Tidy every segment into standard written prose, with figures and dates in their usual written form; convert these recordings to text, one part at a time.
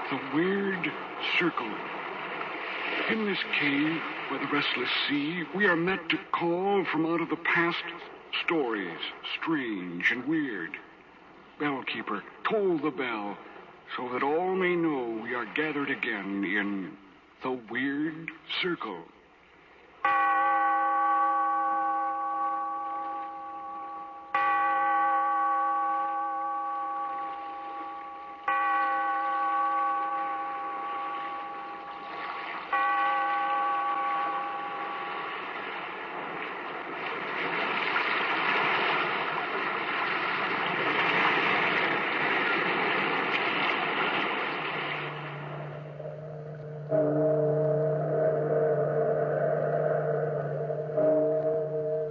The Weird Circle. In this cave by the restless sea, we are met to call from out of the past stories, strange and weird. Bellkeeper, toll the bell, so that all may know we are gathered again in the Weird Circle.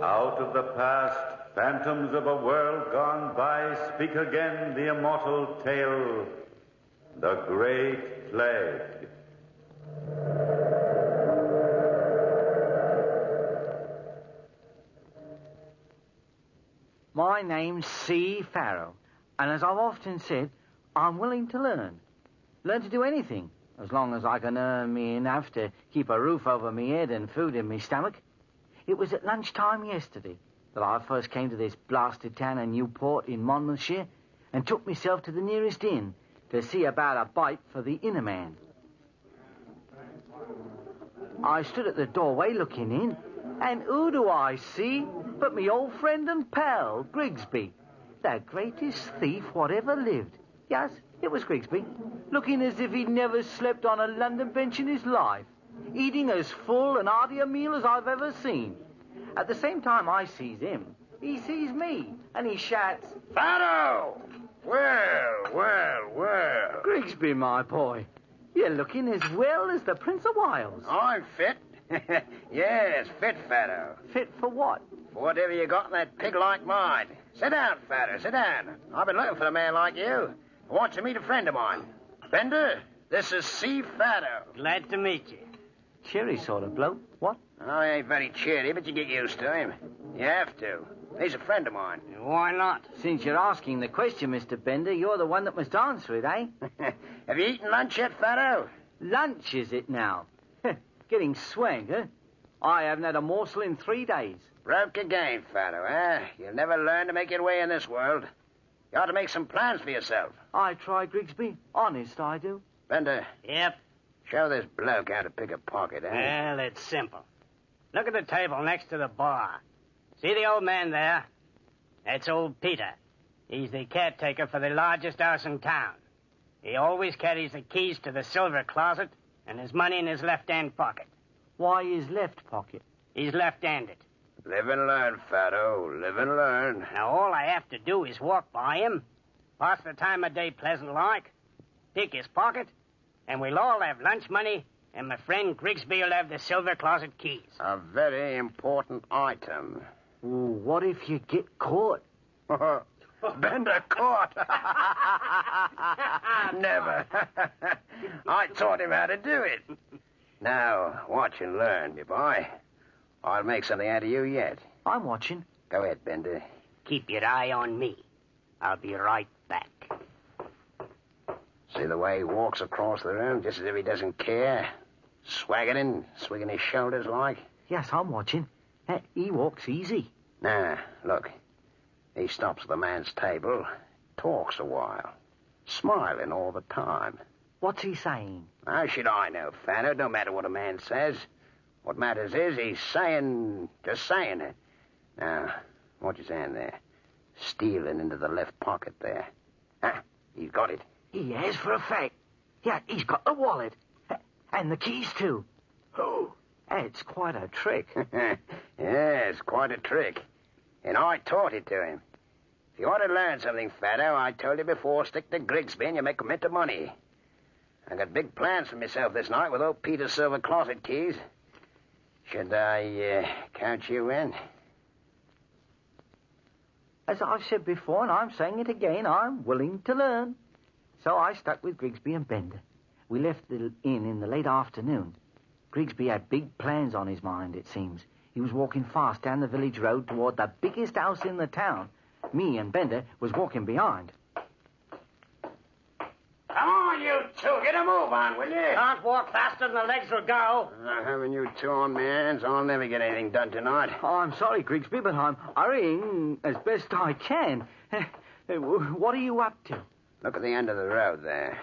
Out of the past, phantoms of a world gone by, speak again the immortal tale, the Great Plague. My name's C. Farrow, and as I've often said, I'm willing to learn. Learn to do anything, as long as I can earn me enough to keep a roof over me head and food in me stomach. It was at lunchtime yesterday that I first came to this blasted town of Newport in Monmouthshire and took myself to the nearest inn to see about a bite for the inner man. I stood at the doorway looking in, and who do I see but me old friend and pal, Grigsby, the greatest thief whatever lived. Yes, it was Grigsby, looking as if he'd never slept on a London bench in his life, eating as full and hearty a meal as I've ever seen. At the same time I sees him, he sees me, and he shouts, Farrow! Well. Grigsby, my boy, you're looking as well as the Prince of Wales. I'm fit. Yes, fit, Farrow. Fit for what? For whatever you got in that pig-like mind. Sit down, Farrow, sit down. I've been looking for a man like you. I want to meet a friend of mine. Bender, this is C. Farrow. Glad to meet you. Cheery sort of bloke. What? Oh, he ain't very cheery, but you get used to him. You have to. He's a friend of mine. Why not? Since you're asking the question, Mr. Bender, you're the one that must answer it, eh? Have you eaten lunch yet, Farrow? Lunch, is it now? Getting swank, huh? I haven't had a morsel in 3 days. Broke again, Farrow, eh? You'll never learn to make your way in this world. You ought to make some plans for yourself. I try, Grigsby. Honest, I do. Bender. Yep. Show this bloke how to pick a pocket, eh? Well, it's simple. Look at the table next to the bar. See the old man there? That's old Peter. He's the caretaker for the largest house in town. He always carries the keys to the silver closet and his money in his left-hand pocket. Why his left pocket? He's left-handed. Live and learn, Farrow. Live and learn. Now, all I have to do is walk by him, pass the time of day pleasant-like, pick his pocket, and we'll all have lunch money, and my friend Grigsby will have the silver closet keys. A very important item. Ooh, what if you get caught? Bender caught. Never. I taught him how to do it. Now, watch and learn, me boy. I'll make something out of you yet. I'm watching. Go ahead, Bender. Keep your eye on me. I'll be right back. See the way he walks across the room, just as if he doesn't care? Swaggering, swinging his shoulders like? Yes, I'm watching. He walks easy. Nah, look. He stops at the man's table, talks a while, smiling all the time. What's he saying? How should I know, Farrow? Don't matter what a man says. What matters is he's just saying it. Now, watch his hand there. Stealing into the left pocket there. Huh? He's got it. He has for a fact. Yeah, he's got the wallet. And the keys, too. Oh, it's quite a trick. Yes, quite a trick. And I taught it to him. If you want to learn something, Farrow, I told you before, stick to Grigsby and you make a mint of money. I got big plans for myself this night with old Peter's silver closet keys. Should I count you in? As I've said before, and I'm saying it again, I'm willing to learn. So I stuck with Grigsby and Bender. We left the inn in the late afternoon. Grigsby had big plans on his mind, it seems. He was walking fast down the village road toward the biggest house in the town. Me and Bender was walking behind. Come on, on, you two. Get a move on, will you? Can't walk faster than the legs will go. Having you two on my hands, I'll never get anything done tonight. Oh, I'm sorry, Grigsby, but I'm hurrying as best I can. What are you up to? Look at the end of the road there.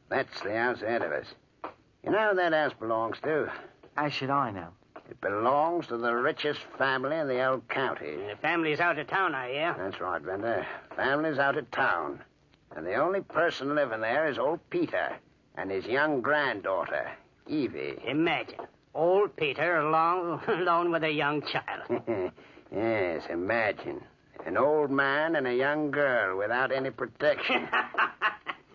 That's the house ahead of us. You know who that house belongs to? How should I know? It belongs to the richest family in the old county. The family's out of town, I hear. That's right, Bender. Family's out of town. And the only person living there is old Peter and his young granddaughter, Evie. Imagine. Old Peter alone with a young child. Yes, imagine. An old man and a young girl without any protection.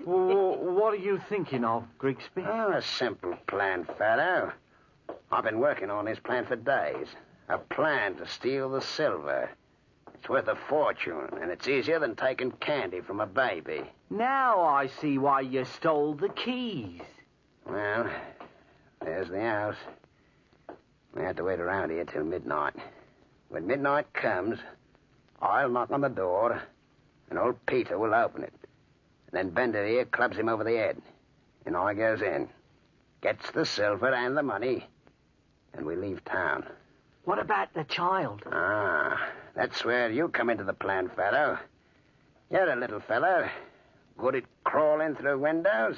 What are you thinking of, Grigsby? Oh, a simple plan, Fatto. I've been working on this plan for days. A plan to steal the silver. It's worth a fortune, and it's easier than taking candy from a baby. Now I see why you stole the keys. Well, there's the house. We have to wait around here till midnight. When midnight comes, I'll knock on the door, and old Peter will open it. And then Bender here clubs him over the head. And I goes in, gets the silver and the money, and we leave town. What about the child? That's where you come into the plan, Fatto. You're a little fellow. Good at crawling through windows.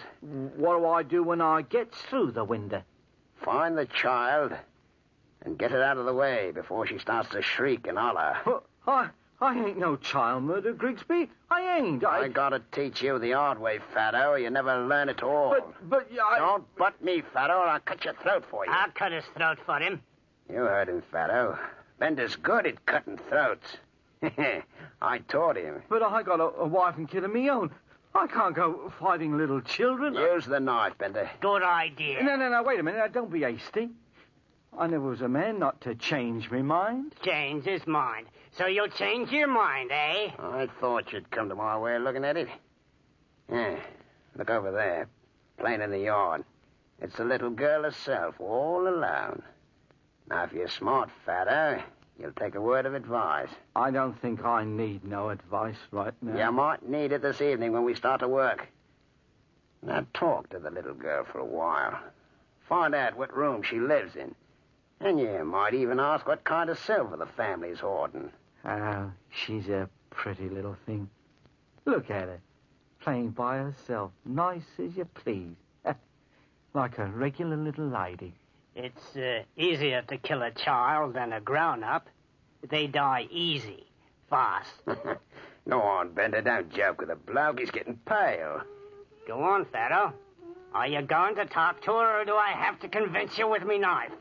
What do I do when I get through the window? Find the child and get her out of the way before she starts to shriek and holler. I ain't no child murderer, Grigsby. I ain't. I gotta teach you the hard way, Fatto, or you never learn at all. But Don't butt me, Fatto, or I'll cut your throat for you. I'll cut his throat for him. You heard him, Fatto. Bender's good at cutting throats. I taught him. But I got a wife and kid of me own. I can't go fighting little children. Use the knife, Bender. Good idea. No, wait a minute. Now, don't be hasty. I never was a man not to change my mind. Change his mind. So you'll change your mind, eh? I thought you'd come to my way of looking at it. Yeah, look over there. Plain in the yard. It's the little girl herself, all alone. Now, if you're smart, Fatto, you'll take a word of advice. I don't think I need no advice right now. You might need it this evening when we start to work. Now, talk to the little girl for a while. Find out what room she lives in. And you might even ask what kind of silver the family's hoarding. Oh, she's a pretty little thing. Look at her, playing by herself, nice as you please. Like a regular little lady. It's easier to kill a child than a grown-up. They die easy, fast. Go on, Bender, don't joke with the bloke. He's getting pale. Go on, Fatto. Are you going to talk to her, or do I have to convince you with me knife?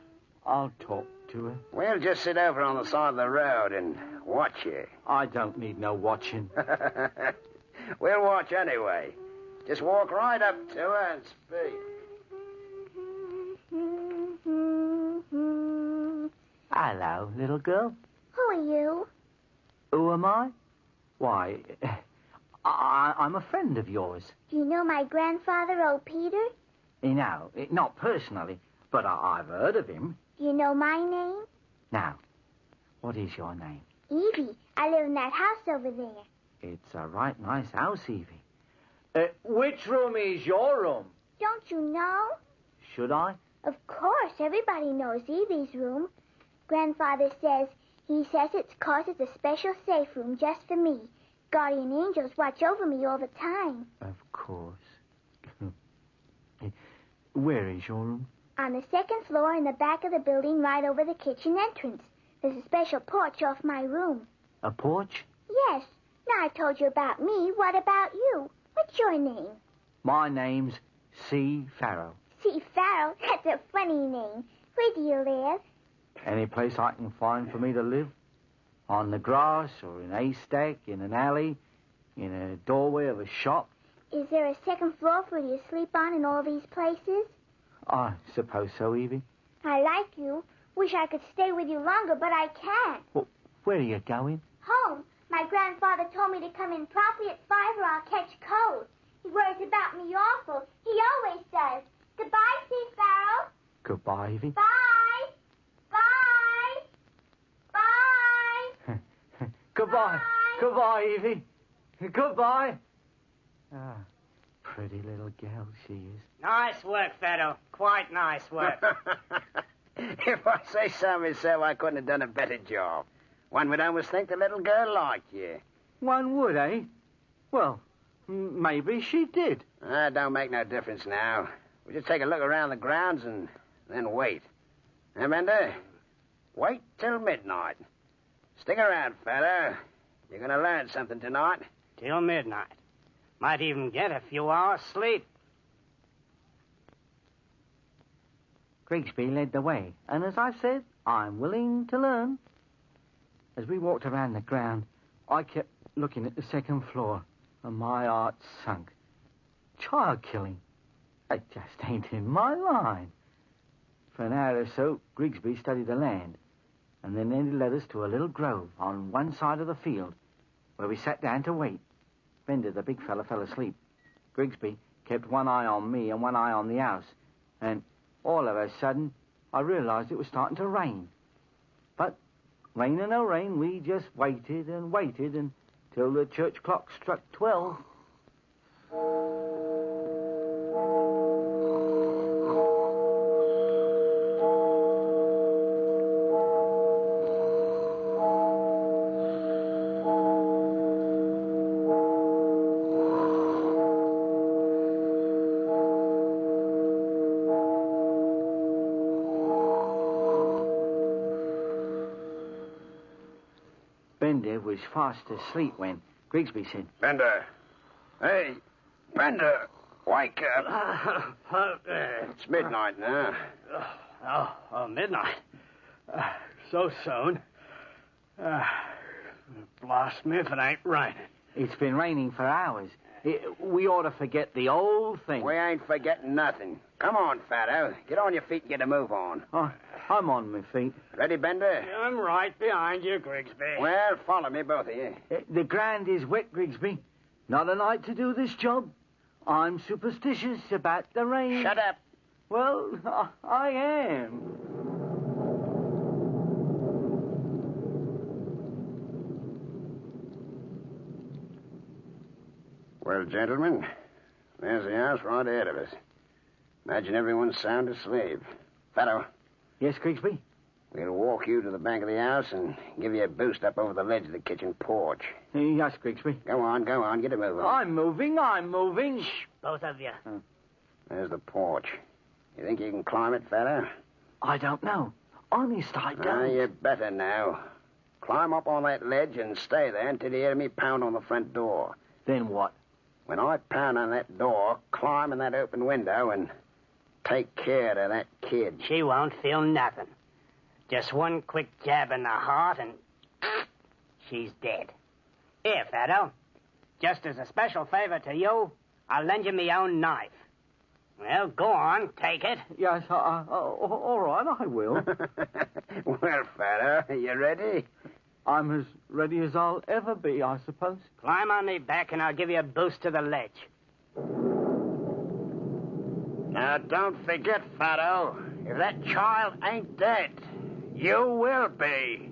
I'll talk to her. We'll just sit over on the side of the road and watch you. I don't need no watching. We'll watch anyway. Just walk right up to her and speak. Hello, little girl. Who are you? Who am I? Why, I'm a friend of yours. Do you know my grandfather, old Peter? No, not personally, but I've heard of him. Do you know my name? Now, what is your name? Evie. I live in that house over there. It's a right nice house, Evie. Which room is your room? Don't you know? Should I? Of course, everybody knows Evie's room. Grandfather says it's 'cause it's a special safe room just for me. Guardian angels watch over me all the time. Of course. Where is your room? On the second floor in the back of the building right over the kitchen entrance. There's a special porch off my room. A porch? Yes. Now I told you about me. What about you? What's your name? My name's C. Farrow. C. Farrow? That's a funny name. Where do you live? Any place I can find for me to live. On the grass or in a haystack, in an alley, in a doorway of a shop. Is there a second floor for you to sleep on in all these places? I suppose so, Evie. I like you. Wish I could stay with you longer, but I can't. Well, where are you going? Home. My grandfather told me to come in promptly at 5 or I'll catch cold. He worries about me awful. He always does. Goodbye, C. Farrow. Goodbye, Evie. Bye. Bye. Bye. Goodbye. Bye. Goodbye, Evie. Goodbye. Pretty little girl she is. Nice work, Fado. Quite nice work. If I say so myself, I couldn't have done a better job. One would almost think the little girl liked you. One would, eh? Well, maybe she did. That don't make no difference now. We'll just take a look around the grounds and then wait. Hey, Bender? Wait till midnight. Stick around, fella. You're going to learn something tonight. Till midnight. Might even get a few hours sleep. Grigsby led the way, and as I've said, I'm willing to learn. As we walked around the ground, I kept looking at the second floor, and my heart sunk. Child killing. It just ain't in my line. For an hour or so, Grigsby studied the land, and then he led us to a little grove on one side of the field, where we sat down to wait. Bender, the big fella, fell asleep. Grigsby kept one eye on me and one eye on the house, and all of a sudden, I realized it was starting to rain. But, rain or no rain, we just waited and waited until the church clock struck 12. Bender was fast asleep when Grigsby said, Bender. Hey, Bender, wake up. It's midnight now. Midnight. So soon. Blast me if it ain't raining. It's been raining for hours. We ought to forget the old thing. We ain't forgetting nothing. Come on, Fado. Get on your feet and get a move on. I'm on my feet. Ready, Bender? I'm right behind you, Grigsby. Well, follow me, both of you. The ground is wet, Grigsby. Not a night to do this job. I'm superstitious about the rain. Shut up. Well, I am. Well, gentlemen, there's the house right ahead of us. Imagine everyone's sound asleep. Fado. Yes, Grigsby? We'll walk you to the back of the house and give you a boost up over the ledge of the kitchen porch. Yes, Grigsby. Go on. Get a move on. I'm moving. Shh, both of you. There's the porch. You think you can climb it, Fado? I don't know. Honest, I don't. You better now. Climb up on that ledge and stay there until you hear me pound on the front door. Then what? When I pound on that door, climb in that open window and take care of that kid. She won't feel nothing. Just one quick jab in the heart and she's dead. Here, Fado. Just as a special favor to you, I'll lend you my own knife. Well, go on, take it. Yes, all right, I will. Well, Fado, you ready? I'm as ready as I'll ever be, I suppose. Climb on me back and I'll give you a boost to the ledge. Now, don't forget, Fado, if that child ain't dead, you will be.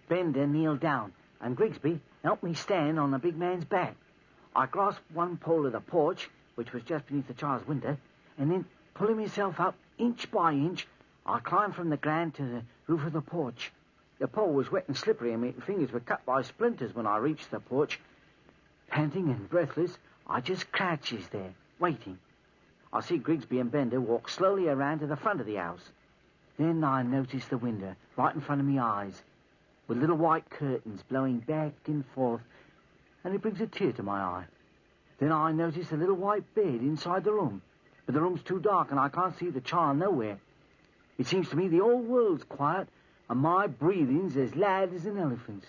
Bender kneeled down, and Grigsby helped me stand on the big man's back. I grasped one pole of the porch, which was just beneath the child's window, and then, pulling myself up inch by inch, I climbed from the ground to the roof of the porch. The pole was wet and slippery, and my fingers were cut by splinters when I reached the porch. Panting and breathless, I just crouches there, waiting. I see Grigsby and Bender walk slowly around to the front of the house. Then I noticed the window right in front of me eyes, with little white curtains blowing back and forth, and it brings a tear to my eye. Then I notice a little white bed inside the room, but the room's too dark and I can't see the child nowhere. It seems to me the whole world's quiet, and my breathing's as loud as an elephant's.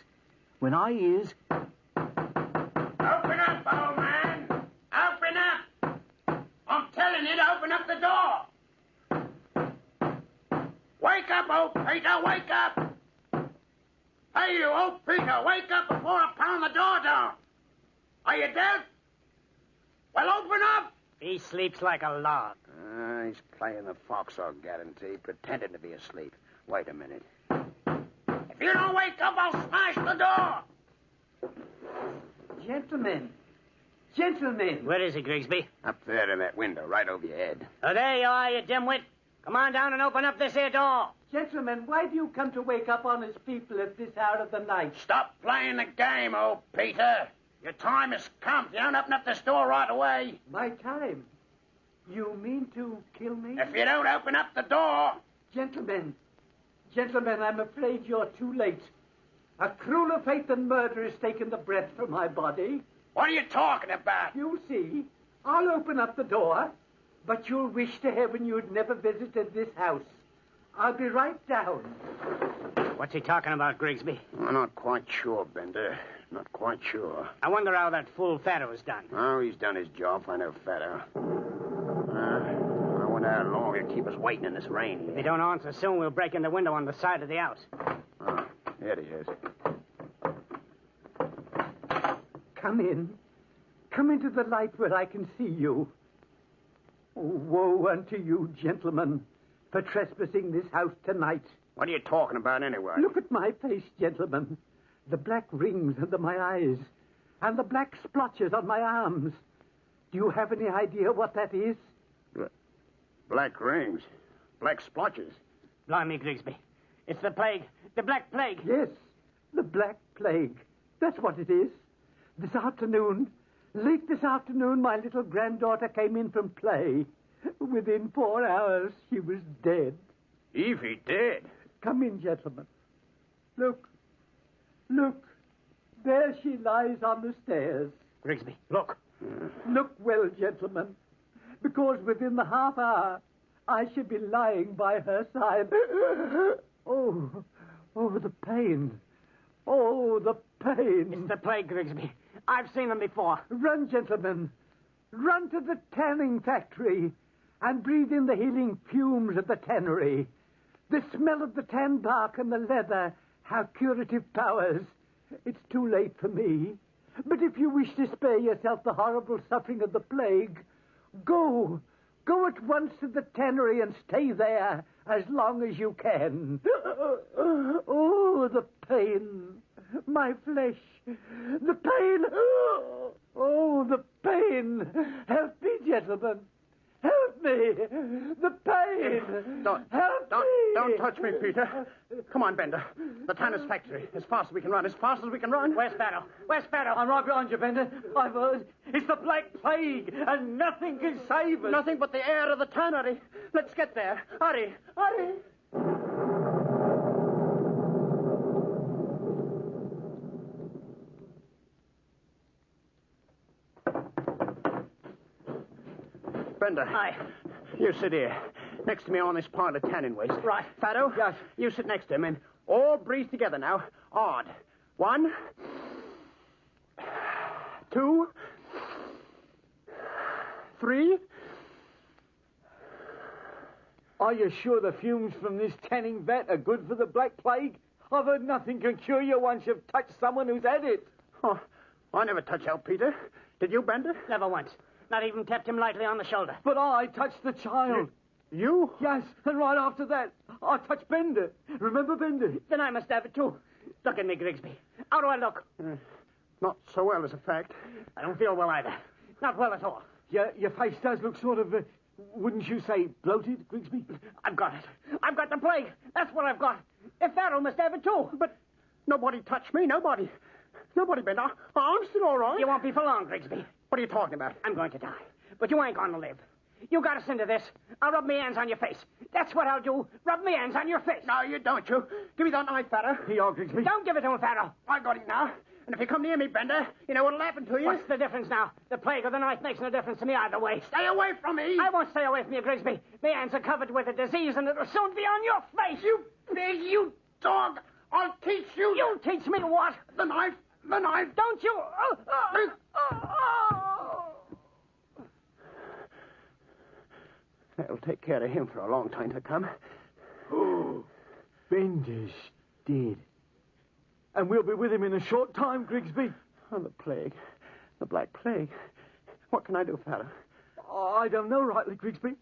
When I hears... Open up, old man! Open up! I'm telling you to open up the door! Wake up, old Peter, wake up! Hey, you, old Peter, wake up before I pound the door down! Are you dead? Well, open up! He sleeps like a log. He's playing the fox, I'll guarantee, pretending to be asleep. Wait a minute. If you don't wake up, I'll smash the door! Gentlemen. Where is he, Grigsby? Up there in that window, right over your head. Oh, there you are, you dimwit. Come on down and open up this here door. Gentlemen, why do you come to wake up honest people at this hour of the night? Stop playing the game, old Peter. Your time has come. If you don't open up this door right away. My time? You mean to kill me? If you don't open up the door. Gentlemen, I'm afraid you're too late. A crueler fate than murder has taken the breath from my body. What are you talking about? You see, I'll open up the door, but you'll wish to heaven you'd never visited this house. I'll be right down. What's he talking about, Grigsby? I'm not quite sure, Bender. Not quite sure. I wonder how that fool Fato's done. Oh, he's done his job. I know Fato. I wonder how long he'll keep us waiting in this rain. If he don't answer soon, we'll break in the window on the side of the house. Oh, here he is. Come in. Come into the light where I can see you. Oh, woe unto you, gentlemen, for trespassing this house tonight. What are you talking about anyway? Look at my face, gentlemen. The black rings under my eyes, and the black splotches on my arms. Do you have any idea what that is? Black rings. Black splotches. Blimey, Grigsby. It's the plague. The Black Plague. Yes, the Black Plague. That's what it is. Late this afternoon, my little granddaughter came in from play. Within 4 hours, she was dead. Evie dead? Come in, gentlemen. Look. There she lies on the stairs. Grigsby, look. Look well, gentlemen, because within the half hour, I shall be lying by her side. Oh, the pain. Oh, the pain. It's the plague, Grigsby. I've seen them before. Run, gentlemen. Run to the tanning factory and breathe in the healing fumes of the tannery. The smell of the tan bark and the leather have curative powers. It's too late for me. But if you wish to spare yourself the horrible suffering of the plague, go. Go at once to the tannery and stay there as long as you can. Oh, the pain. My flesh. The pain. Oh, the pain. Help me, gentlemen. Help me. The pain. Don't touch me, Peter. Come on, Bender. The tanner's factory. As fast as we can run. As fast as we can run. Where's Fato? I'm right behind you, Bender. I've heard. It's the Black Plague, and nothing can save us. Nothing but the air of the tannery. Let's get there. Hurry. Bender. Aye. You sit here, next to me on this pile of tanning waste. Right. Fato? Yes. You sit next to him, and all breathe together now. Odd. 1, 2, 3. Are you sure the fumes from this tanning vat are good for the Black Plague? I've heard nothing can cure you once you've touched someone who's had it. Oh, I never touched Al Peter. Did you, Bender? Never once. Not even tapped him lightly on the shoulder. But I touched the child. You? Yes, and right after that, I touched Bender. Remember Bender? Then I must have it too. Look at me, Grigsby. How do I look? Not so well, as a fact. I don't feel well either. Not well at all. Your face does look sort of, wouldn't you say, bloated, Grigsby? I've got it. I've got the plague. That's what I've got. If Fato must have it too. But nobody touched me. Nobody, Bender. I'm still all right. You won't be for long, Grigsby. What are you talking about? I'm going to die. But you ain't going to live. You got us into this. I'll rub my hands on your face. That's what I'll do. Rub my hands on your face. No, you don't, you. Give me that knife, Fato. Here, Grigsby. Don't give it to him, Fato. I got it now. And if you come near me, Bender, you know what'll happen to you. What's the difference now? The plague or the knife makes no difference to me either way. Stay away from me. I won't stay away from you, Grigsby. My hands are covered with a disease, and it'll soon be on your face. You pig, you dog! I'll teach you! You'll teach me what? The knife! The knife! Don't you... That'll take care of him for a long time to come. Oh, Bender's dead. And we'll be with him in a short time, Grigsby. Oh, the plague. The Black Plague. What can I do, fella? I don't know rightly, Grigsby.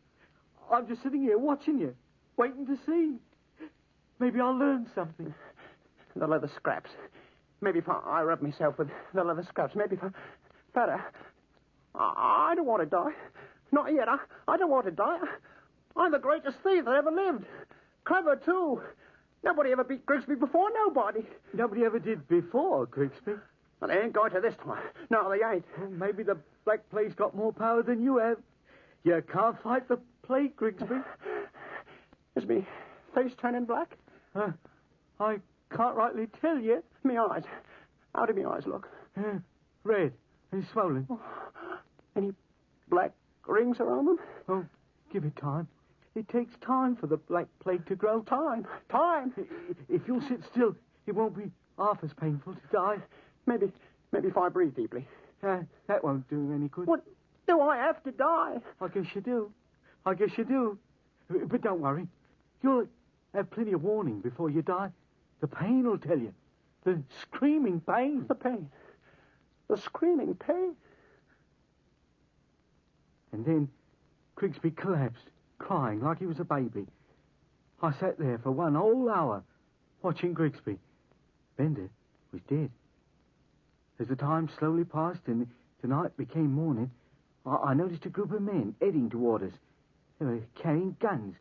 I'm just sitting here watching you, waiting to see. Maybe I'll learn something. The leather scraps. Maybe if I rub myself with the leather scraps. Maybe if I... Fella, I don't want to die. Not yet. I don't want to die. I'm the greatest thief that ever lived. Clever, too. Nobody ever beat Grigsby before, nobody. Nobody ever did before, Grigsby. Well, they ain't going to this time. No, they ain't. Well, maybe the Black Plague's got more power than you have. You can't fight the plague, Grigsby. Is me face turning black? I can't rightly tell yet. Me eyes. How do me eyes look? Red and swollen. Oh, any black rings around them? Oh, give it time. It takes time for the Black Plague to grow. Time. If you'll sit still, it won't be half as painful to die. Maybe if I breathe deeply. That won't do any good. What? Do I have to die? I guess you do. But don't worry. You'll have plenty of warning before you die. The pain will tell you. The screaming pain. The pain. The screaming pain. And then Grigsby collapsed, crying like he was a baby. I sat there for 1 whole hour, watching Grigsby. Bender was dead. As the time slowly passed and the night became morning, I noticed a group of men heading toward us. They were carrying guns,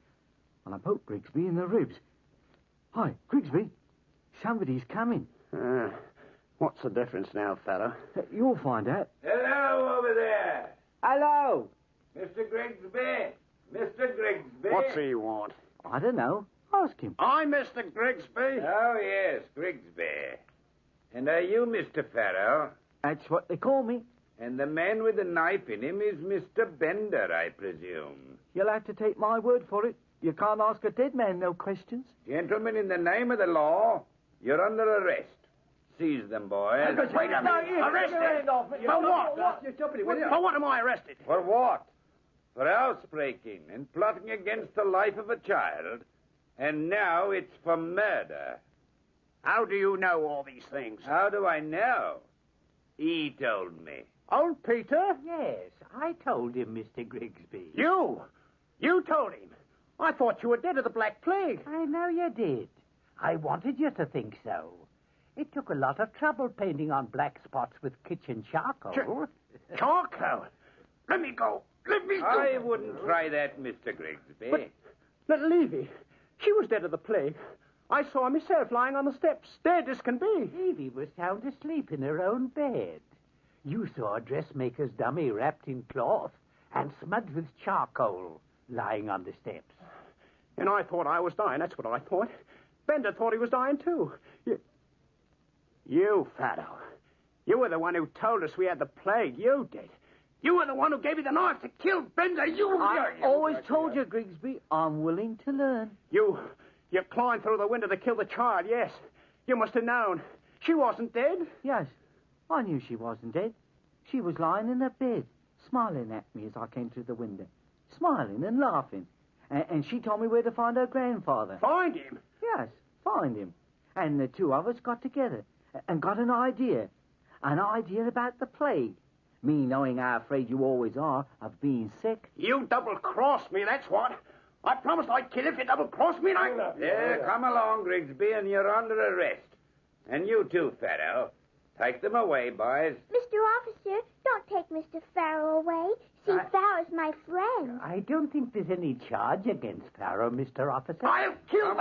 and I poked Grigsby in the ribs. Hi, Grigsby, somebody's coming. What's the difference now, fella? You'll find out. Hello over there. Hello. Mr. Grigsby. Mr. Grigsby. What's he want? I don't know. Ask him. I'm Mr. Grigsby. Oh, yes, Grigsby. And are you Mr. Farrow? That's what they call me. And the man with the knife in him is Mr. Bender, I presume. You'll have to take my word for it. You can't ask a dead man no questions. Gentlemen, in the name of the law, you're under arrest. Seize them, boys. Wait a minute. Arrested? For what? For what am I arrested? For what? For housebreaking and plotting against the life of a child. And now it's for murder. How do you know all these things? How do I know? He told me. Old Peter? Yes, I told him, Mr. Grigsby. You? You told him? I thought you were dead of the Black Plague. I know you did. I wanted you to think so. It took a lot of trouble painting on black spots with kitchen charcoal. Charcoal? Let me go. Let me go. I wouldn't try that, Mr. Grigsby. But little Evie, she was dead of the plague. I saw her myself lying on the steps, dead as can be. Evie was sound asleep in her own bed. You saw a dressmaker's dummy wrapped in cloth and smudged with charcoal lying on the steps. And I thought I was dying, that's what I thought. Bender thought he was dying, too. You, Fatto. You were the one who told us we had the plague. You did. You were the one who gave me the knife to kill Bender. I always told you, Grigsby, I'm willing to learn. You climbed through the window to kill the child, yes. You must have known. She wasn't dead. Yes, I knew she wasn't dead. She was lying in her bed, smiling at me as I came through the window. Smiling and laughing. And she told me where to find her grandfather. Find him? Yes, find him. And the two of us got together and got an idea. An idea about the plague. Me knowing how afraid you always are of being sick. You double-crossed me, that's what. I promised I'd kill if you double-crossed me, and I... Yeah, come along, Grigsby, and you're under arrest. And you too, Farrow. Take them away, boys. Mr. Officer, don't take Mr. Farrow away. See, Farrow's my friend. I don't think there's any charge against Farrow, Mr. Officer. I'll kill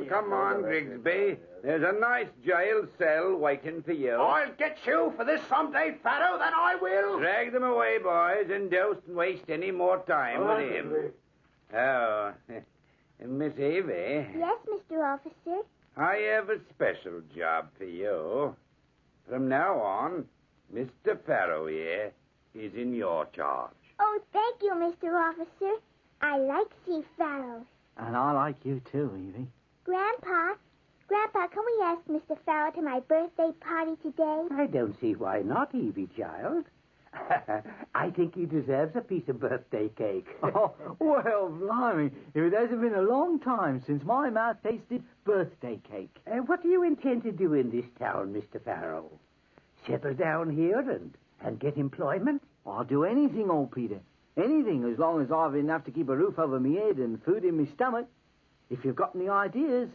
Come on, Grigsby. There's a nice jail cell waiting for you. I'll get you for this someday, Farrow, that I will. Drag them away, boys, and don't waste any more time with him. Oh, Miss Evie. Yes, Mr. Officer. I have a special job for you. From now on, Mr. Farrow here is in your charge. Oh, thank you, Mr. Officer. I like C. Farrow. And I like you too, Evie. Grandpa, Grandpa, can we ask Mr. Farrell to my birthday party today? I don't see why not, Evie, child. I think he deserves a piece of birthday cake. Oh, well, blimey, if it hasn't been a long time since my mouth tasted birthday cake. What do you intend to do in this town, Mr. Farrell? Settle down here and get employment? I'll do anything, old Peter. Anything, as long as I've enough to keep a roof over my head and food in my stomach. If you've got any ideas,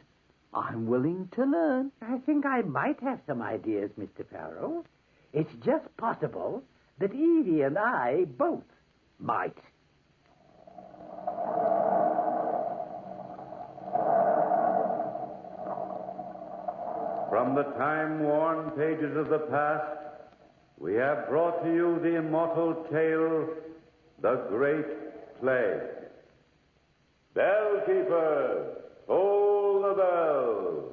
I'm willing to learn. I think I might have some ideas, Mr. Farrell. It's just possible that Evie and I both might. From the time-worn pages of the past, we have brought to you the immortal tale, The Great Plague. Bellkeeper, toll the bell.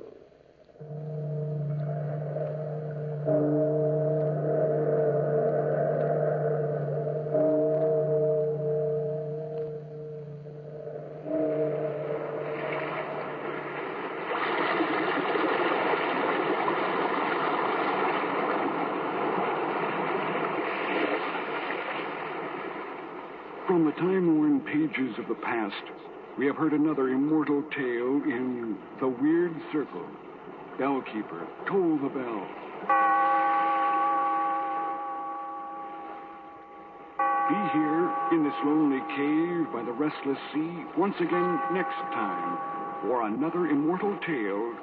From the time-worn pages of the past, we have heard another immortal tale in The Weird Circle. Bellkeeper, toll the bell. Be here in this lonely cave by the restless sea once again next time for another immortal tale